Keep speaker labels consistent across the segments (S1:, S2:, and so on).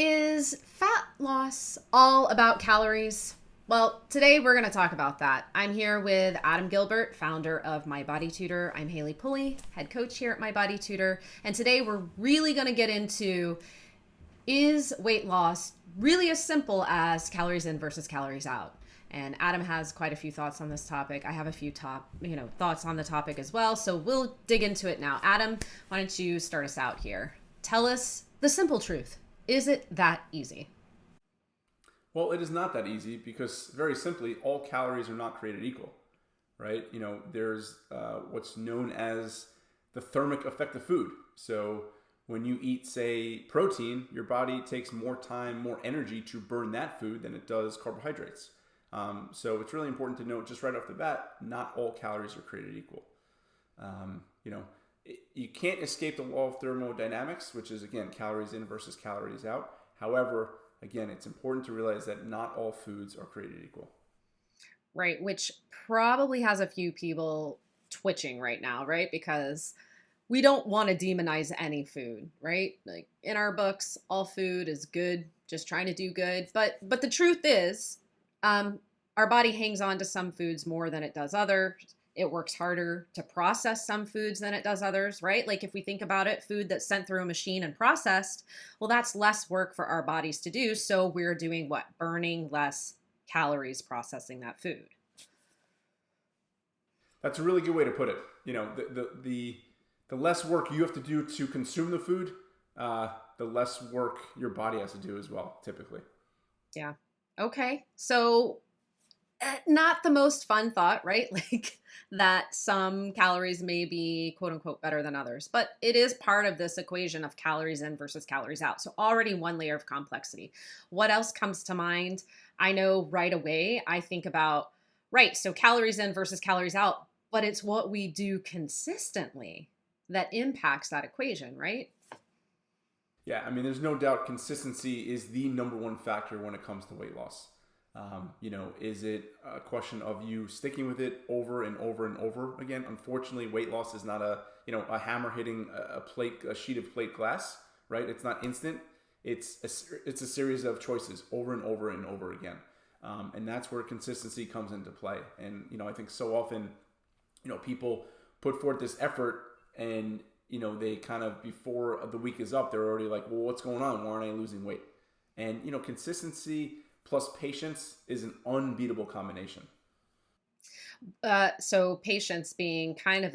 S1: Is fat loss all about calories? Well, today we're going to talk about that. I'm here with Adam Gilbert, founder of MyBodyTutor. I'm Haley Pulley, head coach here at MyBodyTutor. And today we're really going to get into, is weight loss really as simple as calories in versus calories out? And Adam has quite a few thoughts on this topic. I have a few thoughts on the topic as well. So we'll dig into it now. Adam, why don't you start us out here? Tell us the simple truth. Is it that easy?
S2: Well, it is not that easy because very simply, all calories are not created equal, right? There's what's known as the thermic effect of food. So when you eat, say, protein, your body takes more time, more energy to burn that food than it does carbohydrates. So it's really important to note just right off the bat, not all calories are created equal. Um, you know, you can't escape the law of thermodynamics, which is, again, calories in versus calories out. However, again, it's important to realize that not all foods are created equal.
S1: Right, which probably has a few people twitching right now, right? Because we don't want to demonize any food, right? Like in our books, all food is good, just trying to do good. But the truth is, our body hangs on to some foods more than it does others. It works harder to process some foods than it does others, right? Like if we think about it, food that's sent through a machine and processed, well, that's less work for our bodies to do. So we're doing what? Burning less calories processing that food.
S2: That's a really good way to put it. The less work you have to do to consume the food, the less work your body has to do as well, typically.
S1: Yeah. Okay. So not the most fun thought, right? Like that some calories may be quote unquote better than others, but it is part of this equation of calories in versus calories out. So already one layer of complexity. What else comes to mind? I know right away, I think about, right, so calories in versus calories out, but it's what we do consistently that impacts that equation, right?
S2: Yeah, I mean, there's no doubt consistency is the number one factor when it comes to weight loss. Is it a question of you sticking with it over and over and over again? Unfortunately, weight loss is not a hammer hitting a sheet of plate glass, right? It's not instant. It's a series of choices over and over and over again. And that's where consistency comes into play. And, I think so often, people put forth this effort and, they kind of, before the week is up, they're already like, well, what's going on? Why aren't I losing weight? And, consistency plus patience is an unbeatable combination.
S1: So patience being kind of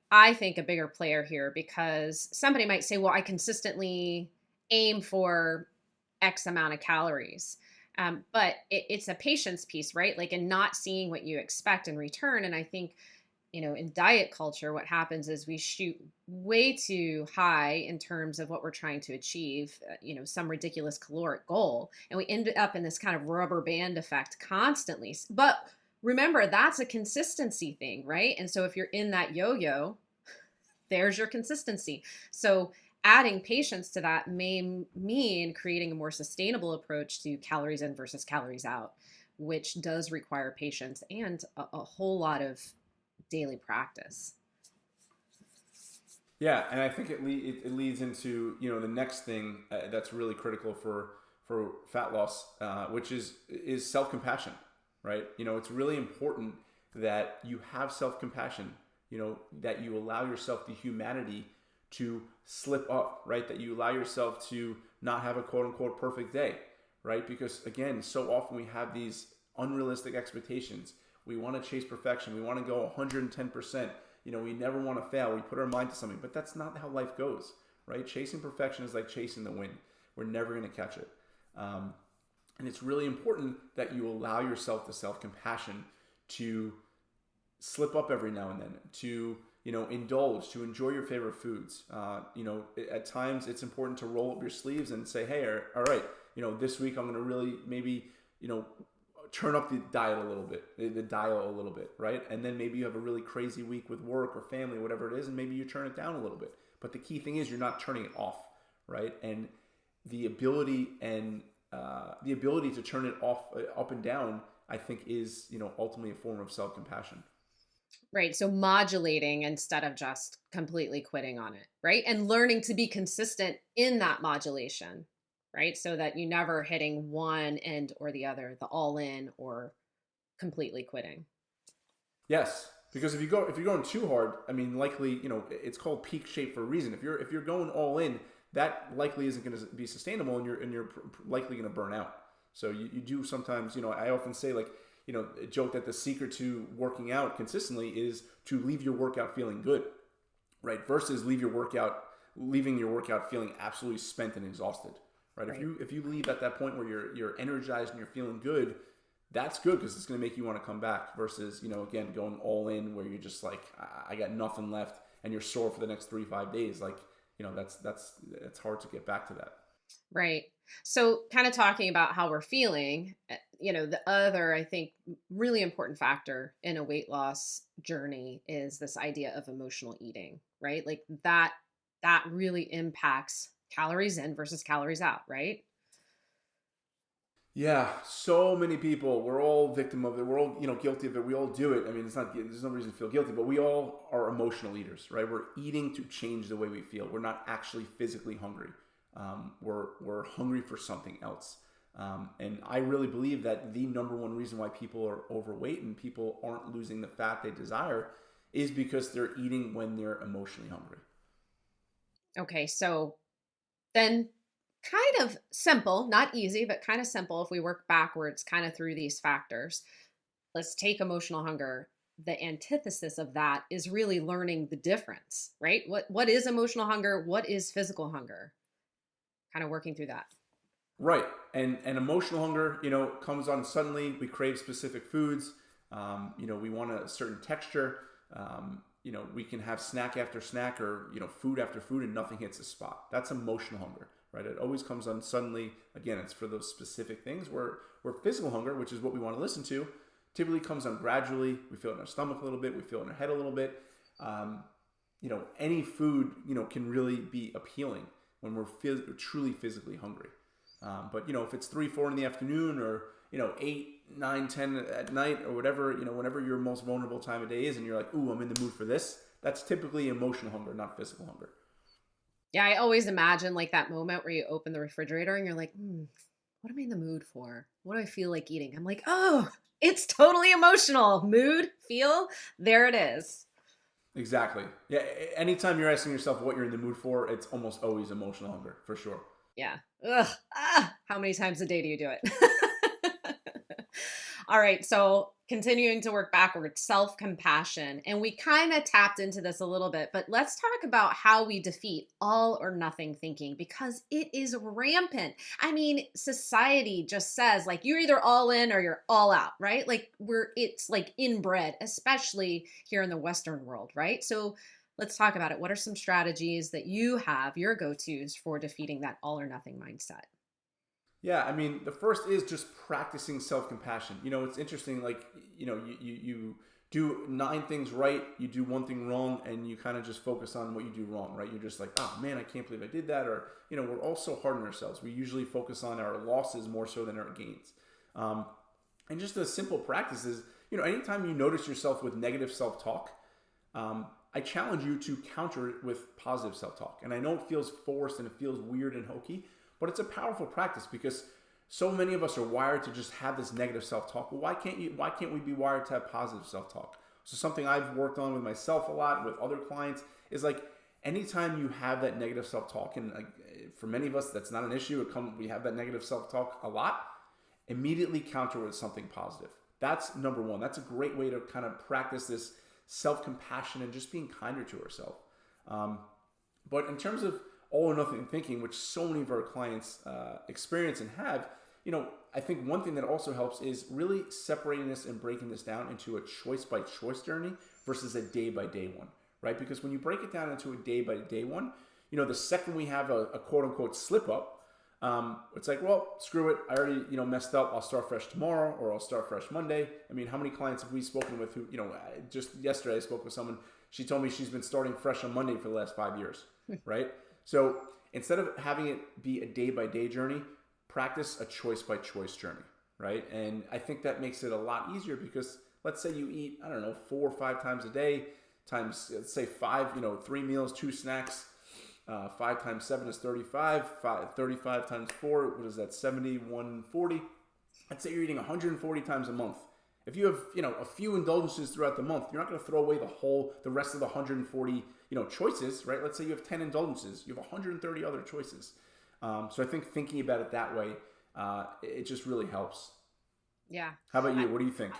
S1: I think a bigger player here, because somebody might say, well, I consistently aim for X amount of calories. But it's a patience piece, right? Like, and not seeing what you expect in return. And I think, in diet culture, what happens is we shoot way too high in terms of what we're trying to achieve, some ridiculous caloric goal. And we end up in this kind of rubber band effect constantly. But remember, that's a consistency thing, right? And so if you're in that yo-yo, there's your consistency. So adding patience to that may mean creating a more sustainable approach to calories in versus calories out, which does require patience and a whole lot of daily practice.
S2: Yeah, and I think it leads into the next thing that's really critical for fat loss, which is self compassion, right? It's really important that you have self compassion. That you allow yourself the humanity to slip up, right? That you allow yourself to not have a quote unquote perfect day, right? Because again, so often we have these unrealistic expectations. We want to chase perfection. We want to go 110%. We never want to fail. We put our mind to something, but that's not how life goes, right? Chasing perfection is like chasing the wind. We're never going to catch it. And it's really important that you allow yourself the self-compassion to slip up every now and then, to indulge, to enjoy your favorite foods. At times it's important to roll up your sleeves and say, hey, all right, this week I'm going to really maybe, turn up the diet a little bit, the dial a little bit, right? And then maybe you have a really crazy week with work or family, whatever it is, and maybe you turn it down a little bit. But the key thing is you're not turning it off, right? And the ability to turn it off, up and down, I think is, ultimately a form of self-compassion.
S1: Right. So modulating instead of just completely quitting on it, right? And learning to be consistent in that modulation. right? So that you never hitting one end or the other, the all in or completely quitting.
S2: Yes, because if you're going too hard, I mean, likely, it's called peak shape for a reason. If you're going all in, that likely isn't going to be sustainable, and you're likely going to burn out. So you do sometimes, I often say, like, joke that the secret to working out consistently is to leave your workout feeling good, right? Versus leaving your workout feeling absolutely spent and exhausted, right? If
S1: Right.
S2: you leave at that point where you're energized and you're feeling good, that's good because it's going to make you want to come back. Versus, again, going all in where you're just like, I got nothing left, and you're sore for the next 3 5 days. Like, that's hard to get back to that.
S1: Right. So, kind of talking about how we're feeling, the other, I think, really important factor in a weight loss journey is this idea of emotional eating, right? Like that really impacts calories in versus calories out, right?
S2: Yeah, so many people. We're all victim of it. We're all, guilty of it. We all do it. I mean, it's not. There's no reason to feel guilty, but we all are emotional eaters, right? We're eating to change the way we feel. We're not actually physically hungry. We're hungry for something else. And I really believe that the number one reason why people are overweight and people aren't losing the fat they desire is because they're eating when they're emotionally hungry.
S1: Okay, so then kind of simple, not easy, but kind of simple if we work backwards kind of through these factors. Let's take emotional hunger. The antithesis of that is really learning the difference, right? What is emotional hunger? What is physical hunger? Kind of working through that.
S2: Right, and emotional hunger, comes on suddenly. We crave specific foods. We want a certain texture. We can have snack after snack, or food after food, and nothing hits a spot. That's emotional hunger, right? It always comes on suddenly. Again, it's for those specific things. Where physical hunger, which is what we want to listen to, typically comes on gradually. We feel it in our stomach a little bit. We feel it in our head a little bit. Any food, can really be appealing when we're truly physically hungry. But if it's 3 4 in the afternoon, or 8 9 10 at night, or whatever, whenever your most vulnerable time of day is, and you're like, ooh, I'm in the mood for this, that's typically emotional hunger, not physical hunger.
S1: Yeah, I always imagine like that moment where you open the refrigerator and you're like, what am I in the mood for? What do I feel like eating? I'm like, oh, it's totally emotional. Mood, feel, there it is.
S2: Exactly. Yeah. Anytime you're asking yourself what you're in the mood for, it's almost always emotional hunger, for sure.
S1: Yeah. Ugh. How many times a day do you do it? All right. So continuing to work backwards, self compassion. And we kind of tapped into this a little bit, but let's talk about how we defeat all or nothing thinking because it is rampant. I mean, society just says like you're either all in or you're all out, right? Like it's like inbred, especially here in the Western world, right? So let's talk about it. What are some strategies that you have, your go tos for defeating that all or nothing mindset?
S2: Yeah, I mean, the first is just practicing self compassion. It's interesting. Like, you do 9 things right, you do one thing wrong, and you kind of just focus on what you do wrong, right? You're just like, oh man, I can't believe I did that. Or, we're all so hard on ourselves. We usually focus on our losses more so than our gains. Um, and just a simple practice is, anytime you notice yourself with negative self talk, I challenge you to counter it with positive self talk. And I know it feels forced and it feels weird and hokey, but it's a powerful practice because so many of us are wired to just have this negative self-talk. Well, why can't we be wired to have positive self-talk? So something I've worked on with myself a lot, with other clients, is like anytime you have that negative self-talk, and like, for many of us that's not an issue. We have that negative self-talk a lot. Immediately counter with something positive. That's number one. That's a great way to kind of practice this self-compassion and just being kinder to ourselves. But in terms of all or nothing thinking, which so many of our clients experience and have, I think one thing that also helps is really separating this and breaking this down into a choice by choice journey versus a day by day one, right? Because when you break it down into a day by day one, the second we have a quote unquote slip up, it's like, well, screw it. I already, messed up. I'll start fresh tomorrow, or I'll start fresh Monday. I mean, how many clients have we spoken with who, just yesterday I spoke with someone. She told me she's been starting fresh on Monday for the last 5 years, right? So instead of having it be a day by day journey, practice a choice by choice journey, right? And I think that makes it a lot easier because let's say you eat, I don't know, 4 or 5 times a day, times, let's say 5, 3 meals, 2 snacks. 5 times 7 is 35. 35 times 4, what is that? 70, 140. I'd say you're eating 140 times a month. If you have, a few indulgences throughout the month, you're not going to throw away the rest of the 140, choices, right? Let's say you have 10 indulgences, you have 130 other choices. So I think thinking about it that way, it just really helps.
S1: Yeah.
S2: How about you? What do you think?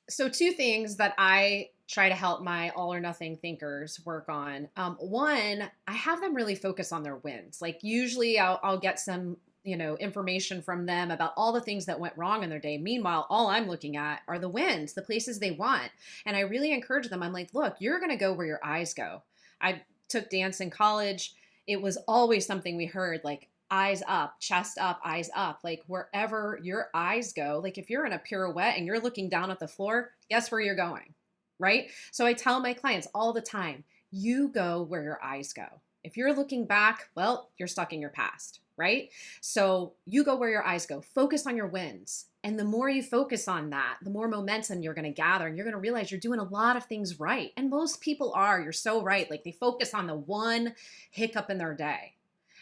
S1: So two things that I try to help my all or nothing thinkers work on. One, I have them really focus on their wins. Like usually I'll get some, information from them about all the things that went wrong in their day. Meanwhile, all I'm looking at are the wins, the places they want. And I really encourage them. I'm like, look, you're going to go where your eyes go. I took dance in college. It was always something we heard, like eyes up, chest up, eyes up, like wherever your eyes go. Like if you're in a pirouette and you're looking down at the floor, guess where you're going, right? So I tell my clients all the time, you go where your eyes go. If you're looking back, well, you're stuck in your past, right? So you go where your eyes go. Focus on your wins. And the more you focus on that, the more momentum you're going to gather, and you're going to realize you're doing a lot of things right. And most people are. You're so right. Like they focus on the one hiccup in their day.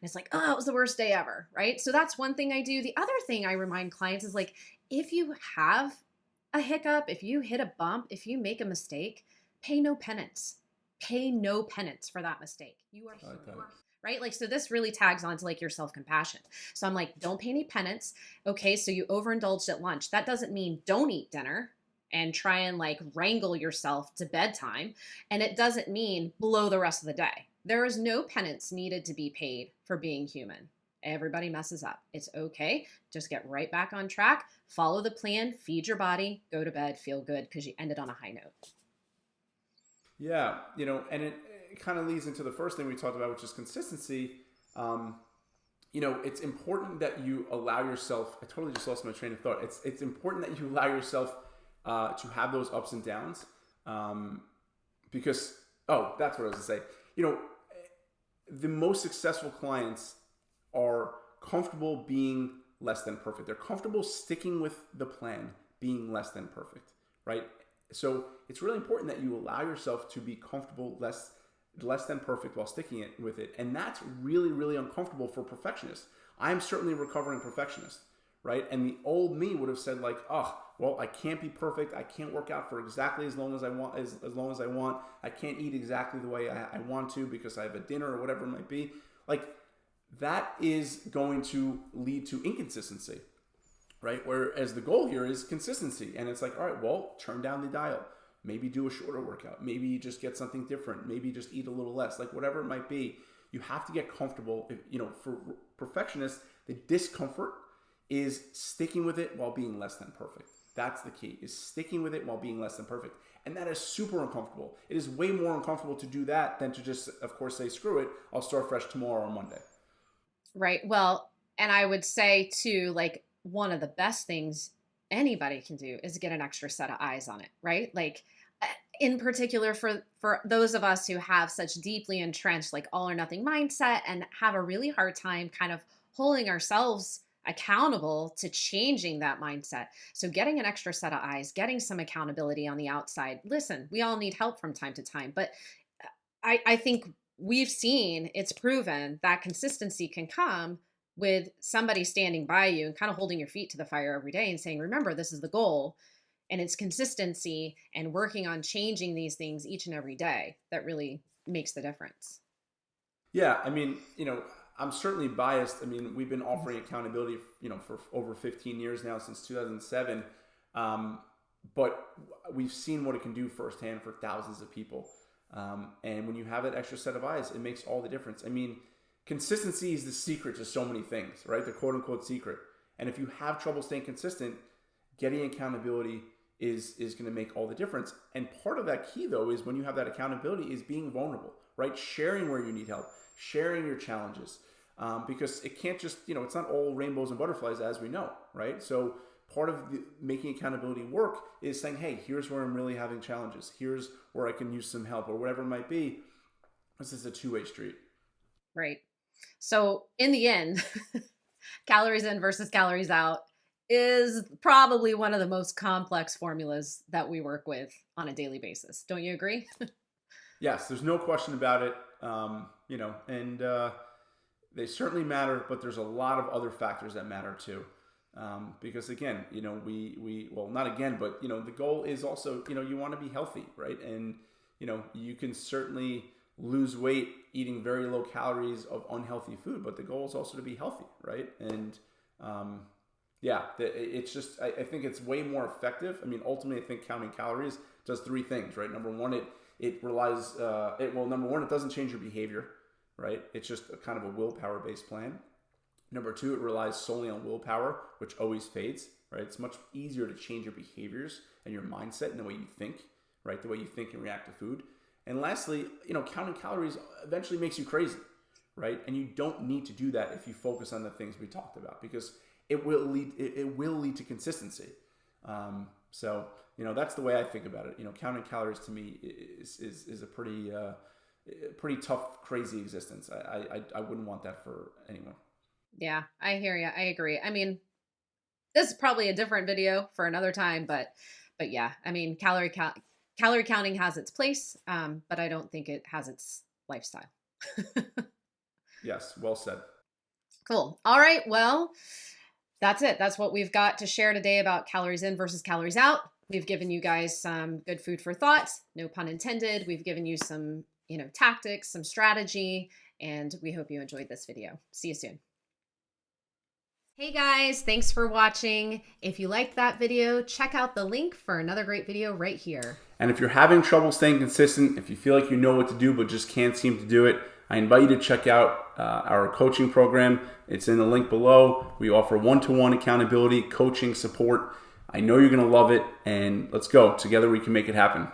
S1: And it's like, oh, it was the worst day ever, right? So that's one thing I do. The other thing I remind clients is like, if you have a hiccup, if you hit a bump, if you make a mistake, pay no penance. Pay no penance for that mistake. You are human, right? Like, so this really tags onto like your self-compassion. So I'm like, don't pay any penance. Okay, so you overindulged at lunch. That doesn't mean don't eat dinner and try and like wrangle yourself to bedtime. And it doesn't mean blow the rest of the day. There is no penance needed to be paid for being human. Everybody messes up. It's okay. Just get right back on track. Follow the plan, feed your body, go to bed, feel good because you ended on a high note.
S2: Yeah, and it kind of leads into the first thing we talked about, which is consistency. It's important that you allow yourself, I totally just lost my train of thought. It's important that you allow yourself to have those ups and downs because, that's what I was going to say. The most successful clients are comfortable being less than perfect. They're comfortable sticking with the plan, being less than perfect, right? So it's really important that you allow yourself to be comfortable less than perfect while sticking with it. And that's really, really uncomfortable for perfectionists. I'm certainly a recovering perfectionist, right? And the old me would have said like, oh, well, I can't be perfect. I can't work out for exactly as long as I want, as long as I want. I can't eat exactly the way I want to because I have a dinner or whatever it might be. Like that is going to lead to inconsistency, right? Whereas the goal here is consistency. And it's like, all right, well, turn down the dial. Maybe do a shorter workout. Maybe just get something different. Maybe just eat a little less. Like whatever it might be, you have to get comfortable. For perfectionists, the discomfort is sticking with it while being less than perfect. That's the key, is sticking with it while being less than perfect. And that is super uncomfortable. It is way more uncomfortable to do that than to just, of course, say, screw it, I'll start fresh tomorrow or Monday.
S1: Right. Well, and I would say too, like one of the best things anybody can do is get an extra set of eyes on it, right? Like in particular for those of us who have such deeply entrenched like all or nothing mindset and have a really hard time kind of holding ourselves accountable to changing that mindset. So getting an extra set of eyes, getting some accountability on the outside. Listen, we all need help from time to time, but I think we've seen, it's proven that consistency can come with somebody standing by you and kind of holding your feet to the fire every day and saying, remember, this is the goal. And it's consistency and working on changing these things each and every day that really makes the difference.
S2: Yeah, I mean, I'm certainly biased. I mean, we've been offering accountability, for over 15 years now, since 2007. But we've seen what it can do firsthand for thousands of people. And when you have that extra set of eyes, it makes all the difference. I mean, consistency is the secret to so many things, right? The quote unquote secret. And if you have trouble staying consistent, getting accountability is going to make all the difference. And part of that key, though, is when you have that accountability is being vulnerable, right? Sharing where you need help, sharing your challenges, because it can't just, it's not all rainbows and butterflies, as we know, right? So part of making accountability work is saying, hey, here's where I'm really having challenges. Here's where I can use some help, or whatever it might be. This is a two-way street.
S1: Right. So in the end, calories in versus calories out is probably one of the most complex formulas that we work with on a daily basis. Don't you agree?
S2: Yes, there's no question about it. You know, and they certainly matter, but there's a lot of other factors that matter too. Because again, you know, well, not again, but you know, the goal is also, you know, you want to be healthy, right? And you know, you can certainly lose weight eating very low calories of unhealthy food, but the goal is also to be healthy, right? And yeah, it's just I think it's way more effective. I mean, ultimately, I think counting calories does three things, right? Number one, it relies number one, it doesn't change your behavior, right? It's just a kind of a willpower based plan. Number two, it relies solely on willpower, which always fades, right? It's much easier to change your behaviors and your mindset and the way you think, right? The way you think and react to food. And lastly, you know, counting calories eventually makes you crazy, right? And you don't need to do that if you focus on the things we talked about, because it will lead to consistency. So you know, that's the way I think about it. You know, counting calories to me is a pretty tough, crazy existence. I wouldn't want that for anyone.
S1: Yeah, I hear you. I agree. I mean, this is probably a different video for another time, but yeah, I mean, calorie counting has its place, but I don't think it has its lifestyle.
S2: Yes, well said.
S1: Cool. All right. Well, that's it. That's what we've got to share today about calories in versus calories out. We've given you guys some good food for thought, no pun intended. We've given you some, you know, tactics, some strategy, and we hope you enjoyed this video. See you soon. Hey guys, thanks for watching. If you liked that video, check out the link for another great video right here.
S2: And if you're having trouble staying consistent, if you feel like you know what to do but just can't seem to do it, I invite you to check out our coaching program. It's in the link below. We offer one-to-one accountability, coaching, support. I know you're going to love it, and let's go. Together we can make it happen.